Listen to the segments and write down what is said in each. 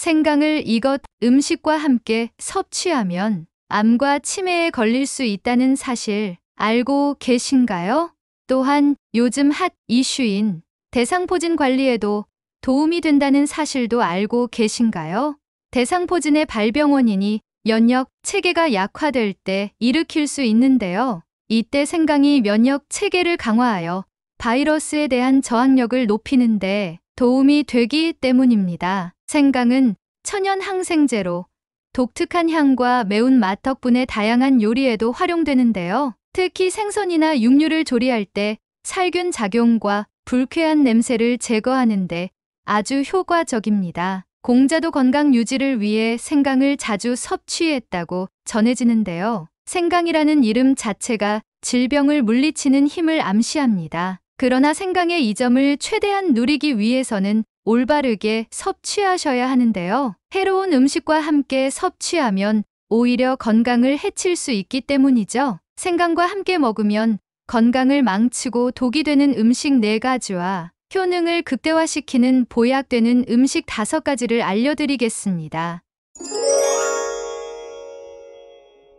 생강을 이것 음식과 함께 섭취하면 암과 치매에 걸릴 수 있다는 사실 알고 계신가요? 또한 요즘 핫 이슈인 대상포진 관리에도 도움이 된다는 사실도 알고 계신가요? 대상포진의 발병 원인이 면역 체계가 약화될 때 일으킬 수 있는데요. 이때 생강이 면역 체계를 강화하여 바이러스에 대한 저항력을 높이는데 도움이 되기 때문입니다. 생강은 천연 항생제로 독특한 향과 매운맛 덕분에 다양한 요리에도 활용되는데요. 특히 생선이나 육류를 조리할 때 살균 작용과 불쾌한 냄새를 제거하는 데 아주 효과적입니다. 공자도 건강 유지를 위해 생강을 자주 섭취했다고 전해지는데요. 생강이라는 이름 자체가 질병을 물리치는 힘을 암시합니다. 그러나 생강의 이 점을 최대한 누리기 위해서는 올바르게 섭취하셔야 하는데요. 해로운 음식과 함께 섭취하면 오히려 건강을 해칠 수 있기 때문이죠. 생강과 함께 먹으면 건강을 망치고 독이 되는 음식 4가지와 효능을 극대화시키는 보약되는 음식 5가지를 알려드리겠습니다.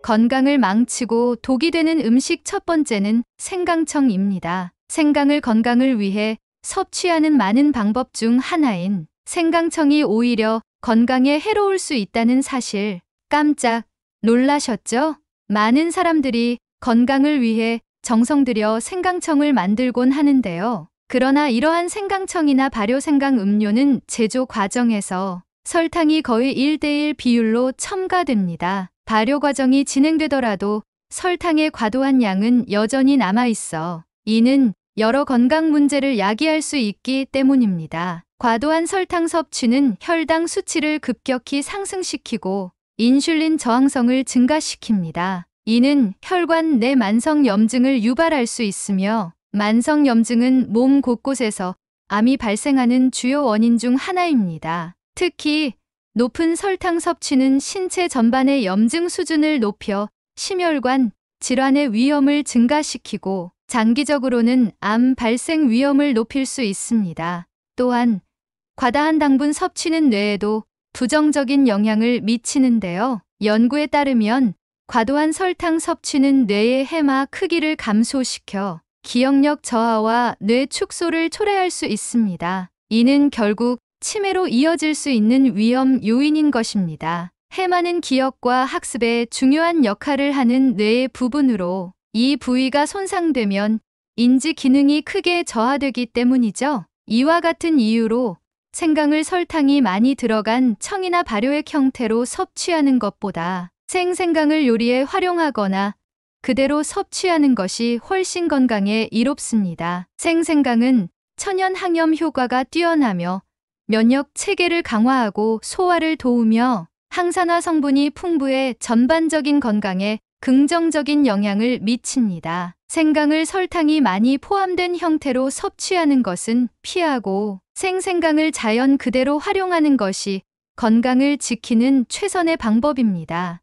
건강을 망치고 독이 되는 음식 첫 번째는 생강청입니다. 생강을 건강을 위해 섭취하는 많은 방법 중 하나인 생강청이 오히려 건강에 해로울 수 있다는 사실 깜짝 놀라셨죠? 많은 사람들이 건강을 위해 정성 들여 생강청을 만들곤 하는데요. 그러나 이러한 생강청이나 발효생강 음료는 제조 과정에서 설탕이 거의 1:1 비율로 첨가됩니다. 발효 과정이 진행되더라도 설탕의 과도한 양은 여전히 남아있어 이는 여러 건강 문제를 야기할 수 있기 때문입니다. 과도한 설탕 섭취는 혈당 수치를 급격히 상승시키고 인슐린 저항성을 증가시킵니다. 이는 혈관 내 만성염증을 유발할 수 있으며 만성염증은 몸 곳곳에서 암이 발생하는 주요 원인 중 하나입니다. 특히 높은 설탕 섭취는 신체 전반의 염증 수준을 높여 심혈관 질환의 위험을 증가시키고 장기적으로는 암 발생 위험을 높일 수 있습니다. 또한 과다한 당분 섭취는 뇌에도 부정적인 영향을 미치는데요. 연구에 따르면 과도한 설탕 섭취는 뇌의 해마 크기를 감소시켜 기억력 저하와 뇌 축소를 초래할 수 있습니다. 이는 결국 치매로 이어질 수 있는 위험 요인인 것입니다. 해마는 기억과 학습에 중요한 역할을 하는 뇌의 부분으로 이 부위가 손상되면 인지 기능이 크게 저하되기 때문이죠. 이와 같은 이유로 생강을 설탕이 많이 들어간 청이나 발효액 형태로 섭취하는 것보다 생강을 요리에 활용하거나 그대로 섭취하는 것이 훨씬 건강에 이롭습니다. 생강은 천연 항염 효과가 뛰어나며 면역 체계를 강화하고 소화를 도우며 항산화 성분이 풍부해 전반적인 건강에 긍정적인 영향을 미칩니다. 생강을 설탕이 많이 포함된 형태로 섭취하는 것은 피하고 생강을 자연 그대로 활용하는 것이 건강을 지키는 최선의 방법입니다.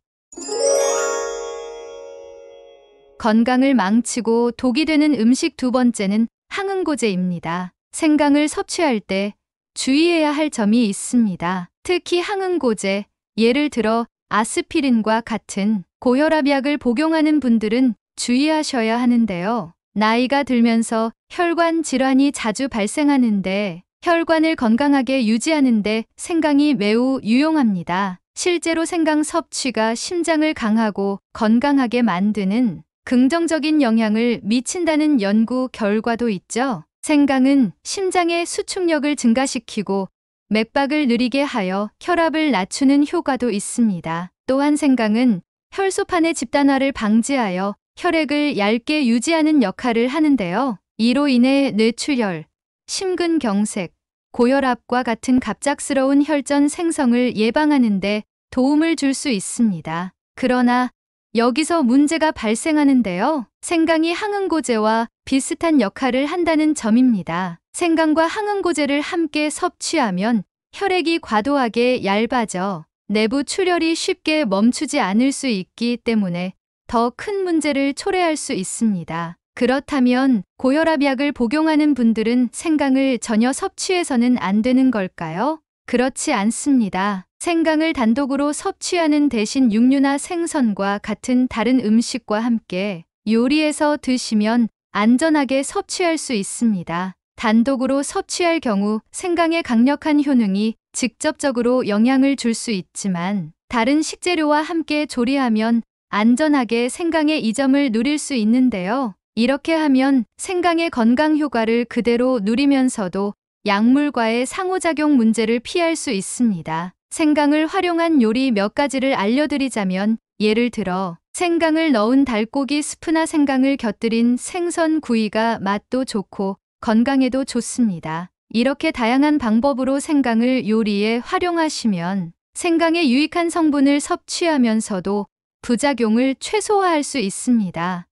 건강을 망치고 독이 되는 음식 2번째는 항응고제입니다. 생강을 섭취할 때 주의해야 할 점이 있습니다. 특히 항응고제, 예를 들어 아스피린과 같은 고혈압 약을 복용하는 분들은 주의하셔야 하는데요. 나이가 들면서 혈관 질환이 자주 발생하는데 혈관을 건강하게 유지하는데 생강이 매우 유용합니다. 실제로 생강 섭취가 심장을 강하고 건강하게 만드는 긍정적인 영향을 미친다는 연구 결과도 있죠. 생강은 심장의 수축력을 증가시키고 맥박을 느리게 하여 혈압을 낮추는 효과도 있습니다. 또한 생강은 혈소판의 집단화를 방지하여 혈액을 얇게 유지하는 역할을 하는데요. 이로 인해 뇌출혈, 심근경색, 고혈압과 같은 갑작스러운 혈전 생성을 예방하는 데 도움을 줄 수 있습니다. 그러나 여기서 문제가 발생하는데요. 생강이 항응고제와 비슷한 역할을 한다는 점입니다. 생강과 항응고제를 함께 섭취하면 혈액이 과도하게 얇아져 내부 출혈이 쉽게 멈추지 않을 수 있기 때문에 더 큰 문제를 초래할 수 있습니다. 그렇다면 고혈압 약을 복용하는 분들은 생강을 전혀 섭취해서는 안 되는 걸까요? 그렇지 않습니다. 생강을 단독으로 섭취하는 대신 육류나 생선과 같은 다른 음식과 함께 요리해서 드시면 안전하게 섭취할 수 있습니다. 단독으로 섭취할 경우 생강의 강력한 효능이 직접적으로 영향을 줄 수 있지만 다른 식재료와 함께 조리하면 안전하게 생강의 이점을 누릴 수 있는데요. 이렇게 하면 생강의 건강 효과를 그대로 누리면서도 약물과의 상호작용 문제를 피할 수 있습니다. 생강을 활용한 요리 몇 가지를 알려드리자면 예를 들어 생강을 넣은 달고기 스프나 생강을 곁들인 생선 구이가 맛도 좋고 건강에도 좋습니다. 이렇게 다양한 방법으로 생강을 요리에 활용하시면 생강의 유익한 성분을 섭취하면서도 부작용을 최소화할 수 있습니다.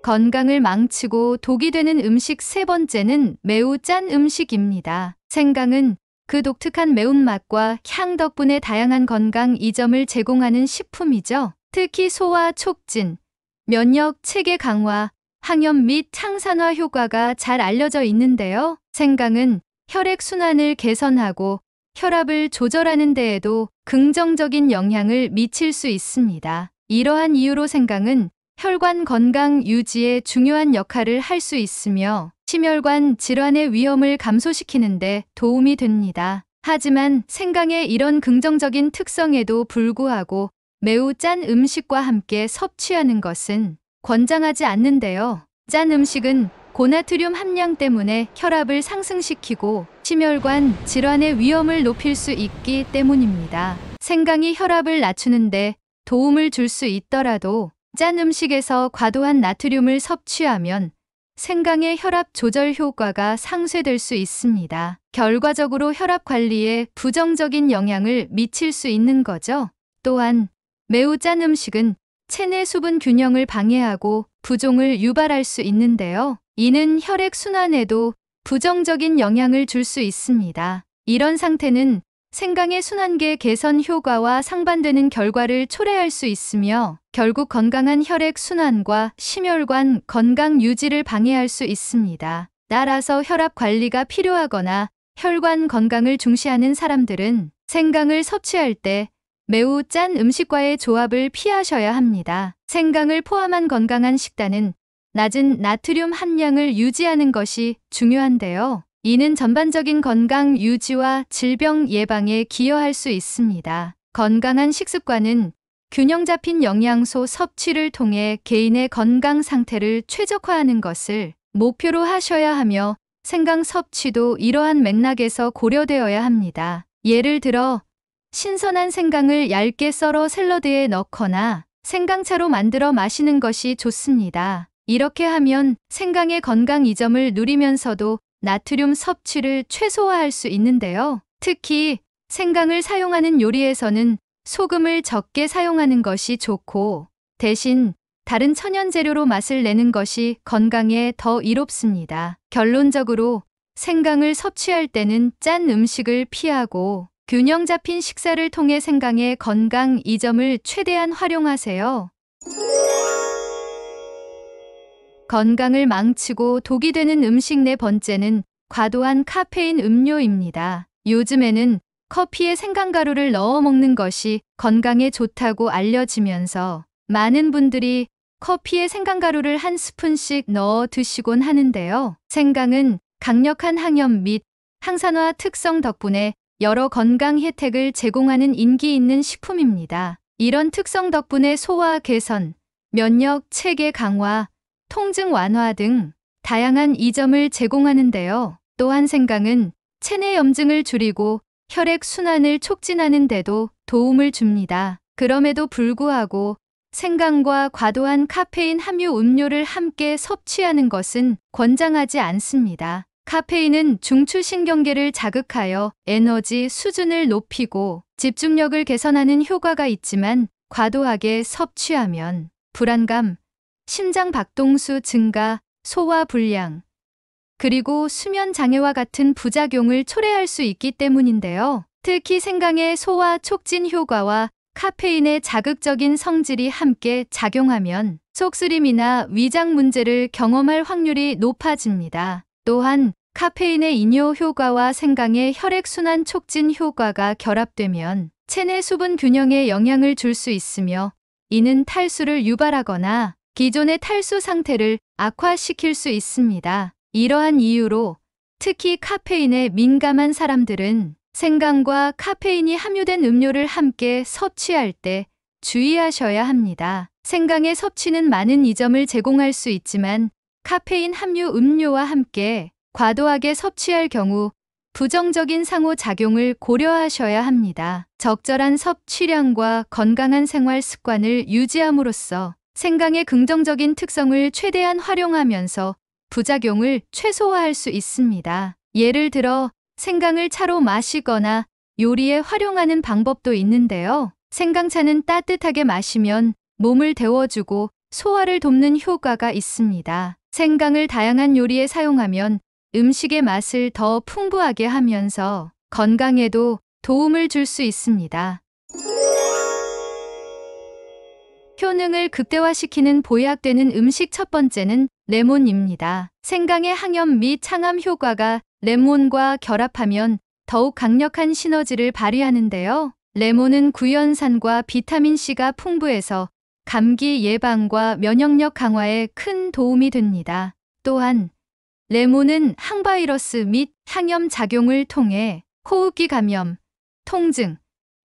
건강을 망치고 독이 되는 음식 세 번째는 매우 짠 음식입니다. 생강은 그 독특한 매운맛과 향 덕분에 다양한 건강 이점을 제공하는 식품이죠. 특히 소화 촉진, 면역 체계 강화, 항염 및 항산화 효과가 잘 알려져 있는데요. 생강은 혈액순환을 개선하고 혈압을 조절하는 데에도 긍정적인 영향을 미칠 수 있습니다. 이러한 이유로 생강은 혈관 건강 유지에 중요한 역할을 할 수 있으며 심혈관 질환의 위험을 감소시키는 데 도움이 됩니다. 하지만 생강의 이런 긍정적인 특성에도 불구하고 매우 짠 음식과 함께 섭취하는 것은 권장하지 않는데요. 짠 음식은 고나트륨 함량 때문에 혈압을 상승시키고 심혈관 질환의 위험을 높일 수 있기 때문입니다. 생강이 혈압을 낮추는데 도움을 줄 수 있더라도 짠 음식에서 과도한 나트륨을 섭취하면 생강의 혈압 조절 효과가 상쇄될 수 있습니다. 결과적으로 혈압 관리에 부정적인 영향을 미칠 수 있는 거죠. 또한 매우 짠 음식은 체내 수분 균형을 방해하고 부종을 유발할 수 있는데요. 이는 혈액 순환에도 부정적인 영향을 줄 수 있습니다. 이런 상태는 생강의 순환계 개선 효과와 상반되는 결과를 초래할 수 있으며 결국 건강한 혈액 순환과 심혈관 건강 유지를 방해할 수 있습니다. 따라서 혈압 관리가 필요하거나 혈관 건강을 중시하는 사람들은 생강을 섭취할 때 매우 짠 음식과의 조합을 피하셔야 합니다. 생강을 포함한 건강한 식단은 낮은 나트륨 함량을 유지하는 것이 중요한데요. 이는 전반적인 건강 유지와 질병 예방에 기여할 수 있습니다. 건강한 식습관은 균형 잡힌 영양소 섭취를 통해 개인의 건강 상태를 최적화하는 것을 목표로 하셔야 하며 생강 섭취도 이러한 맥락에서 고려되어야 합니다. 예를 들어 신선한 생강을 얇게 썰어 샐러드에 넣거나 생강차로 만들어 마시는 것이 좋습니다. 이렇게 하면 생강의 건강 이점을 누리면서도 나트륨 섭취를 최소화할 수 있는데요. 특히 생강을 사용하는 요리에서는 소금을 적게 사용하는 것이 좋고 대신 다른 천연 재료로 맛을 내는 것이 건강에 더 이롭습니다. 결론적으로 생강을 섭취할 때는 짠 음식을 피하고 균형 잡힌 식사를 통해 생강의 건강 이점을 최대한 활용하세요. 건강을 망치고 독이 되는 음식 네 번째는 과도한 카페인 음료입니다. 요즘에는 커피에 생강가루를 넣어 먹는 것이 건강에 좋다고 알려지면서 많은 분들이 커피에 생강가루를 한 스푼씩 넣어 드시곤 하는데요. 생강은 강력한 항염 및 항산화 특성 덕분에 여러 건강 혜택을 제공하는 인기 있는 식품입니다. 이런 특성 덕분에 소화 개선, 면역 체계 강화, 통증 완화 등 다양한 이점을 제공하는데요. 또한 생강은 체내 염증을 줄이고 혈액 순환을 촉진하는 데도 도움을 줍니다. 그럼에도 불구하고 생강과 과도한 카페인 함유 음료를 함께 섭취하는 것은 권장하지 않습니다. 카페인은 중추신경계를 자극하여 에너지 수준을 높이고 집중력을 개선하는 효과가 있지만 과도하게 섭취하면 불안감, 심장 박동수 증가, 소화 불량, 그리고 수면 장애와 같은 부작용을 초래할 수 있기 때문인데요. 특히 생강의 소화 촉진 효과와 카페인의 자극적인 성질이 함께 작용하면 속쓰림이나 위장 문제를 경험할 확률이 높아집니다. 또한 카페인의 이뇨 효과와 생강의 혈액순환 촉진 효과가 결합되면 체내 수분 균형에 영향을 줄 수 있으며 이는 탈수를 유발하거나 기존의 탈수 상태를 악화시킬 수 있습니다. 이러한 이유로 특히 카페인에 민감한 사람들은 생강과 카페인이 함유된 음료를 함께 섭취할 때 주의하셔야 합니다. 생강의 섭취는 많은 이점을 제공할 수 있지만 카페인 함유 음료와 함께 과도하게 섭취할 경우 부정적인 상호작용을 고려하셔야 합니다. 적절한 섭취량과 건강한 생활 습관을 유지함으로써 생강의 긍정적인 특성을 최대한 활용하면서 부작용을 최소화할 수 있습니다. 예를 들어 생강을 차로 마시거나 요리에 활용하는 방법도 있는데요. 생강차는 따뜻하게 마시면 몸을 데워주고 소화를 돕는 효과가 있습니다. 생강을 다양한 요리에 사용하면 음식의 맛을 더 풍부하게 하면서 건강에도 도움을 줄 수 있습니다. 효능을 극대화시키는 보약되는 음식 첫 번째는 레몬입니다. 생강의 항염 및 창암 효과가 레몬과 결합하면 더욱 강력한 시너지를 발휘하는데요. 레몬은 구연산과 비타민C가 풍부해서 감기 예방과 면역력 강화에 큰 도움이 됩니다. 또한 레몬은 항바이러스 및 항염 작용을 통해 호흡기 감염, 통증,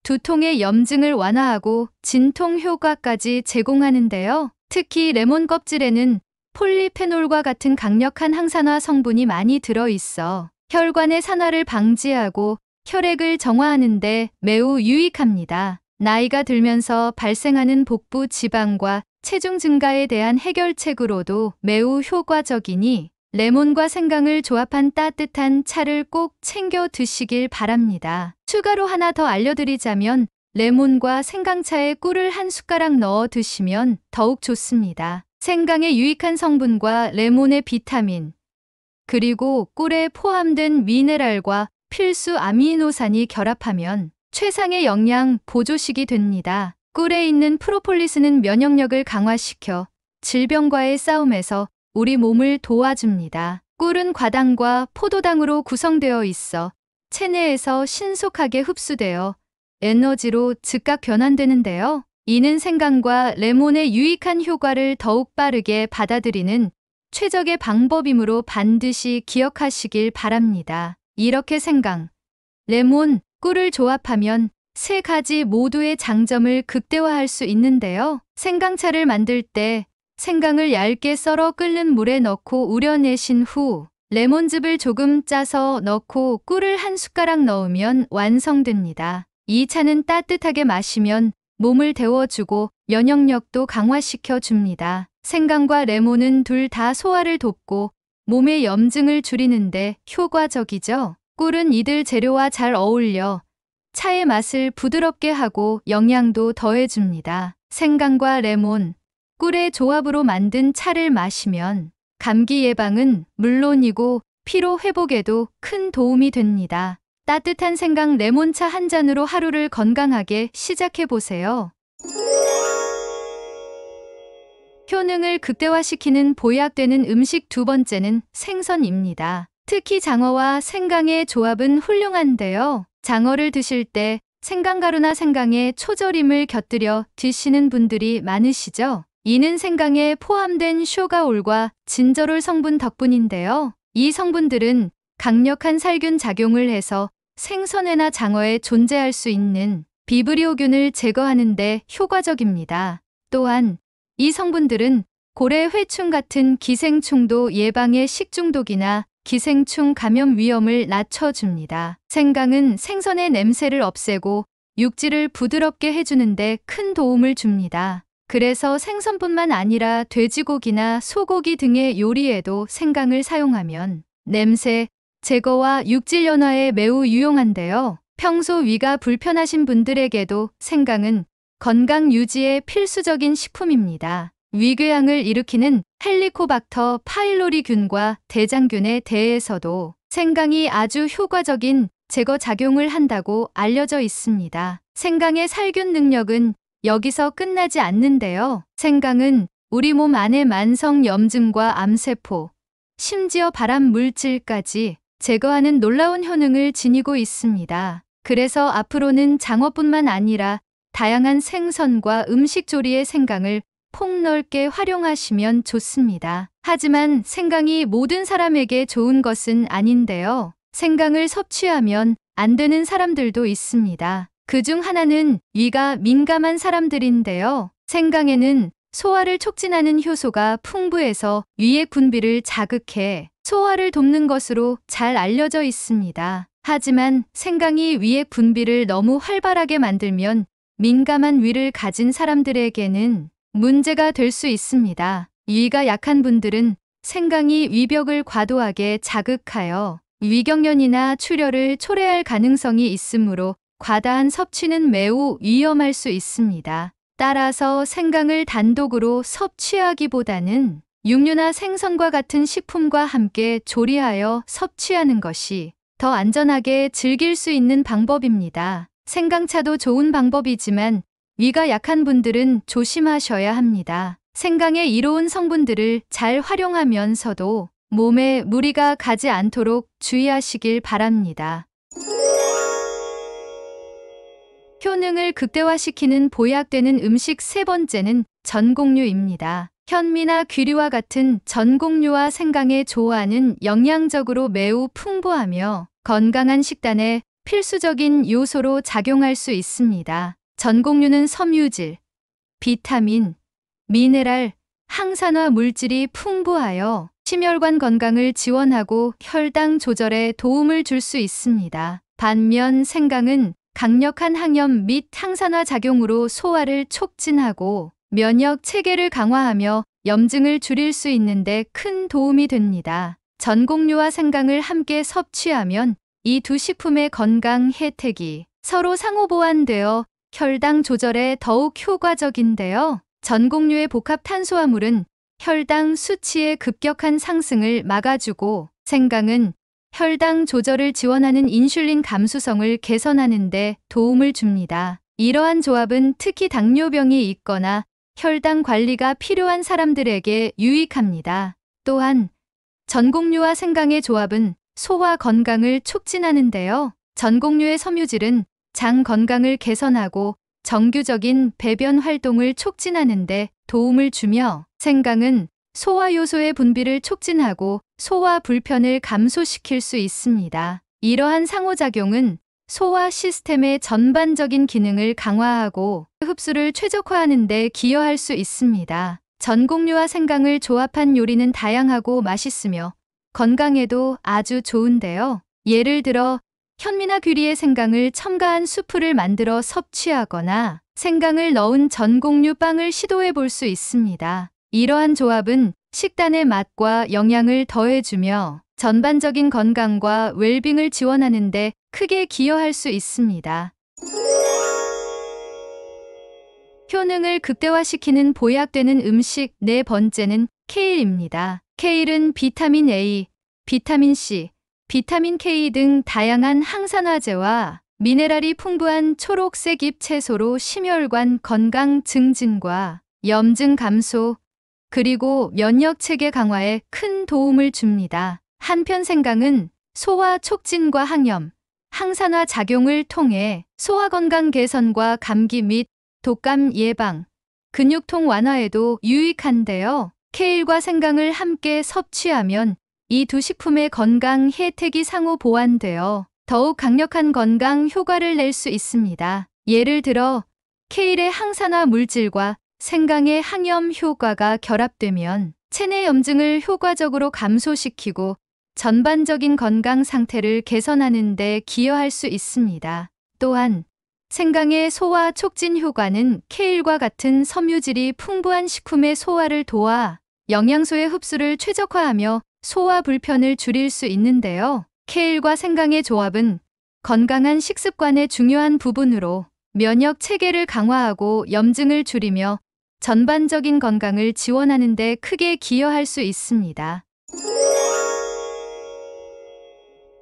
두통의 염증을 완화하고 진통 효과까지 제공하는데요. 특히 레몬 껍질에는 폴리페놀과 같은 강력한 항산화 성분이 많이 들어있어 혈관의 산화를 방지하고 혈액을 정화하는 데 매우 유익합니다. 나이가 들면서 발생하는 복부 지방과 체중 증가에 대한 해결책으로도 매우 효과적이니 레몬과 생강을 조합한 따뜻한 차를 꼭 챙겨 드시길 바랍니다. 추가로 하나 더 알려드리자면 레몬과 생강차에 꿀을 한 숟가락 넣어 드시면 더욱 좋습니다. 생강의 유익한 성분과 레몬의 비타민, 그리고 꿀에 포함된 미네랄과 필수 아미노산이 결합하면 최상의 영양 보조식이 됩니다. 꿀에 있는 프로폴리스는 면역력을 강화시켜 질병과의 싸움에서 우리 몸을 도와줍니다. 꿀은 과당과 포도당으로 구성되어 있어 체내에서 신속하게 흡수되어 에너지로 즉각 변환되는데요. 이는 생강과 레몬의 유익한 효과를 더욱 빠르게 받아들이는 최적의 방법이므로 반드시 기억하시길 바랍니다. 이렇게 생강, 레몬, 꿀을 조합하면 세 가지 모두의 장점을 극대화할 수 있는데요. 생강차를 만들 때 생강을 얇게 썰어 끓는 물에 넣고 우려내신 후 레몬즙을 조금 짜서 넣고 꿀을 한 숟가락 넣으면 완성됩니다. 이 차는 따뜻하게 마시면 몸을 데워주고 면역력도 강화시켜 줍니다. 생강과 레몬은 둘 다 소화를 돕고 몸의 염증을 줄이는데 효과적이죠. 꿀은 이들 재료와 잘 어울려 차의 맛을 부드럽게 하고 영양도 더해줍니다. 생강과 레몬, 꿀의 조합으로 만든 차를 마시면 감기 예방은 물론이고 피로 회복에도 큰 도움이 됩니다. 따뜻한 생강 레몬차 한 잔으로 하루를 건강하게 시작해보세요. 효능을 극대화시키는 보약되는 음식 두 번째는 생선입니다. 특히 장어와 생강의 조합은 훌륭한데요. 장어를 드실 때 생강가루나 생강에 초절임을 곁들여 드시는 분들이 많으시죠? 이는 생강에 포함된 쇼가올과 진저롤 성분 덕분인데요. 이 성분들은 강력한 살균 작용을 해서 생선회나 장어에 존재할 수 있는 비브리오균을 제거하는 데 효과적입니다. 또한 이 성분들은 고래 회충 같은 기생충도 예방에 식중독이나 기생충 감염 위험을 낮춰줍니다. 생강은 생선의 냄새를 없애고 육질을 부드럽게 해주는 데 큰 도움을 줍니다. 그래서 생선뿐만 아니라 돼지고기나 소고기 등의 요리에도 생강을 사용하면 냄새 제거와 육질 연화에 매우 유용한데요. 평소 위가 불편하신 분들에게도 생강은 건강 유지에 필수적인 식품입니다. 위궤양을 일으키는 헬리코박터 파일로리균과 대장균에 대해서도 생강이 아주 효과적인 제거 작용을 한다고 알려져 있습니다. 생강의 살균 능력은 여기서 끝나지 않는데요. 생강은 우리 몸 안의 만성 염증과 암세포, 심지어 발암 물질까지 제거하는 놀라운 효능을 지니고 있습니다. 그래서 앞으로는 장어뿐만 아니라 다양한 생선과 음식 조리에 생강을 폭넓게 활용하시면 좋습니다. 하지만 생강이 모든 사람에게 좋은 것은 아닌데요. 생강을 섭취하면 안 되는 사람들도 있습니다. 그중 하나는 위가 민감한 사람들인데요. 생강에는 소화를 촉진하는 효소가 풍부해서 위의 군비를 자극해 소화를 돕는 것으로 잘 알려져 있습니다. 하지만 생강이 위의 군비를 너무 활발하게 만들면 민감한 위를 가진 사람들에게는 문제가 될 수 있습니다. 위가 약한 분들은 생강이 위벽을 과도하게 자극하여 위경련이나 출혈을 초래할 가능성이 있으므로 과다한 섭취는 매우 위험할 수 있습니다. 따라서 생강을 단독으로 섭취하기보다는 육류나 생선과 같은 식품과 함께 조리하여 섭취하는 것이 더 안전하게 즐길 수 있는 방법입니다. 생강차도 좋은 방법이지만 위가 약한 분들은 조심하셔야 합니다. 생강의 이로운 성분들을 잘 활용하면서도 몸에 무리가 가지 않도록 주의하시길 바랍니다. 효능을 극대화시키는 보약되는 음식 세 번째는 전곡류입니다. 현미나 귀류와 같은 전곡류와 생강의 조화는 영양적으로 매우 풍부하며 건강한 식단에 필수적인 요소로 작용할 수 있습니다. 전곡류는 섬유질, 비타민, 미네랄, 항산화 물질이 풍부하여 심혈관 건강을 지원하고 혈당 조절에 도움을 줄 수 있습니다. 반면 생강은 강력한 항염 및 항산화 작용으로 소화를 촉진하고 면역 체계를 강화하며 염증을 줄일 수 있는데 큰 도움이 됩니다. 전곡류와 생강을 함께 섭취하면 이 두 식품의 건강 혜택이 서로 상호 보완되어 혈당 조절에 더욱 효과적인데요. 전곡류의 복합 탄수화물은 혈당 수치의 급격한 상승을 막아주고 생강은 혈당 조절을 지원하는 인슐린 감수성을 개선하는 데 도움을 줍니다. 이러한 조합은 특히 당뇨병이 있거나 혈당 관리가 필요한 사람들에게 유익합니다. 또한 전곡류와 생강의 조합은 소화 건강을 촉진하는데요. 전곡류의 섬유질은 장 건강을 개선하고 정규적인 배변 활동을 촉진하는 데 도움을 주며 생강은 소화 요소의 분비를 촉진하고 소화 불편을 감소시킬 수 있습니다. 이러한 상호작용은 소화 시스템의 전반적인 기능을 강화하고 흡수를 최적화하는 데 기여할 수 있습니다. 전곡류와 생강을 조합한 요리는 다양하고 맛있으며 건강에도 아주 좋은데요. 예를 들어 현미나 귀리의 생강을 첨가한 수프를 만들어 섭취하거나 생강을 넣은 전곡류 빵을 시도해 볼 수 있습니다. 이러한 조합은 식단의 맛과 영양을 더해주며 전반적인 건강과 웰빙을 지원하는 데 크게 기여할 수 있습니다. 효능을 극대화시키는 보약되는 음식 네 번째는 케일입니다. 케일은 비타민 A, 비타민 C, 비타민 K 등 다양한 항산화제와 미네랄이 풍부한 초록색 잎 채소로 심혈관 건강 증진과 염증 감소, 그리고 면역 체계 강화에 큰 도움을 줍니다. 한편 생강은 소화 촉진과 항염, 항산화 작용을 통해 소화 건강 개선과 감기 및 독감 예방, 근육통 완화에도 유익한데요. 케일과 생강을 함께 섭취하면 이 두 식품의 건강 혜택이 상호 보완되어 더욱 강력한 건강 효과를 낼 수 있습니다. 예를 들어 케일의 항산화 물질과 생강의 항염 효과가 결합되면 체내 염증을 효과적으로 감소시키고 전반적인 건강 상태를 개선하는 데 기여할 수 있습니다. 또한 생강의 소화 촉진 효과는 케일과 같은 섬유질이 풍부한 식품의 소화를 도와 영양소의 흡수를 최적화하며 소화 불편을 줄일 수 있는데요. 케일과 생강의 조합은 건강한 식습관의 중요한 부분으로 면역 체계를 강화하고 염증을 줄이며 전반적인 건강을 지원하는 데 크게 기여할 수 있습니다.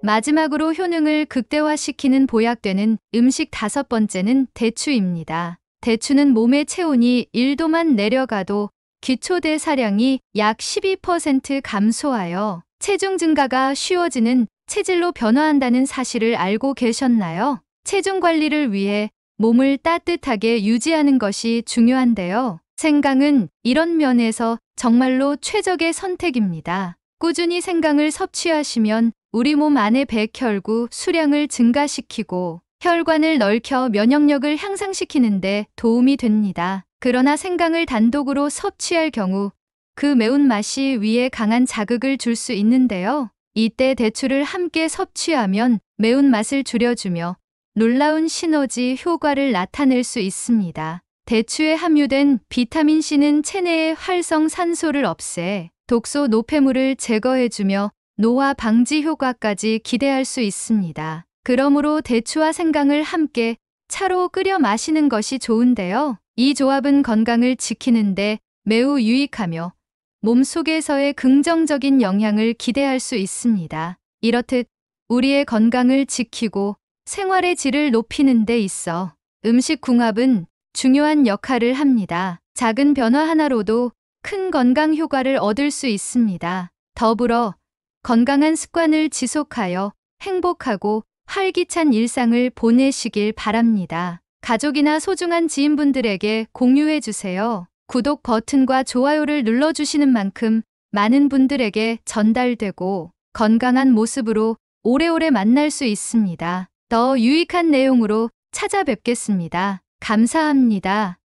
마지막으로 효능을 극대화시키는 보약되는 음식 다섯 번째는 대추입니다. 대추는 몸의 체온이 1도만 내려가도 기초대사량이 약 12% 감소하여 체중 증가가 쉬워지는 체질로 변화한다는 사실을 알고 계셨나요? 체중 관리를 위해 몸을 따뜻하게 유지하는 것이 중요한데요. 생강은 이런 면에서 정말로 최적의 선택입니다. 꾸준히 생강을 섭취하시면 우리 몸 안의 백혈구 수량을 증가시키고 혈관을 넓혀 면역력을 향상시키는 데 도움이 됩니다. 그러나 생강을 단독으로 섭취할 경우 그 매운맛이 위에 강한 자극을 줄 수 있는데요. 이때 대추를 함께 섭취하면 매운맛을 줄여주며 놀라운 시너지 효과를 나타낼 수 있습니다. 대추에 함유된 비타민C는 체내의 활성산소를 없애 독소 노폐물을 제거해주며 노화 방지 효과까지 기대할 수 있습니다. 그러므로 대추와 생강을 함께 차로 끓여 마시는 것이 좋은데요. 이 조합은 건강을 지키는데 매우 유익하며 몸속에서의 긍정적인 영향을 기대할 수 있습니다. 이렇듯 우리의 건강을 지키고 생활의 질을 높이는 데 있어 음식궁합은 중요한 역할을 합니다. 작은 변화 하나로도 큰 건강 효과를 얻을 수 있습니다. 더불어 건강한 습관을 지속하여 행복하고 활기찬 일상을 보내시길 바랍니다. 가족이나 소중한 지인분들에게 공유해 주세요. 구독 버튼과 좋아요를 눌러주시는 만큼 많은 분들에게 전달되고 건강한 모습으로 오래오래 만날 수 있습니다. 더 유익한 내용으로 찾아뵙겠습니다. 감사합니다.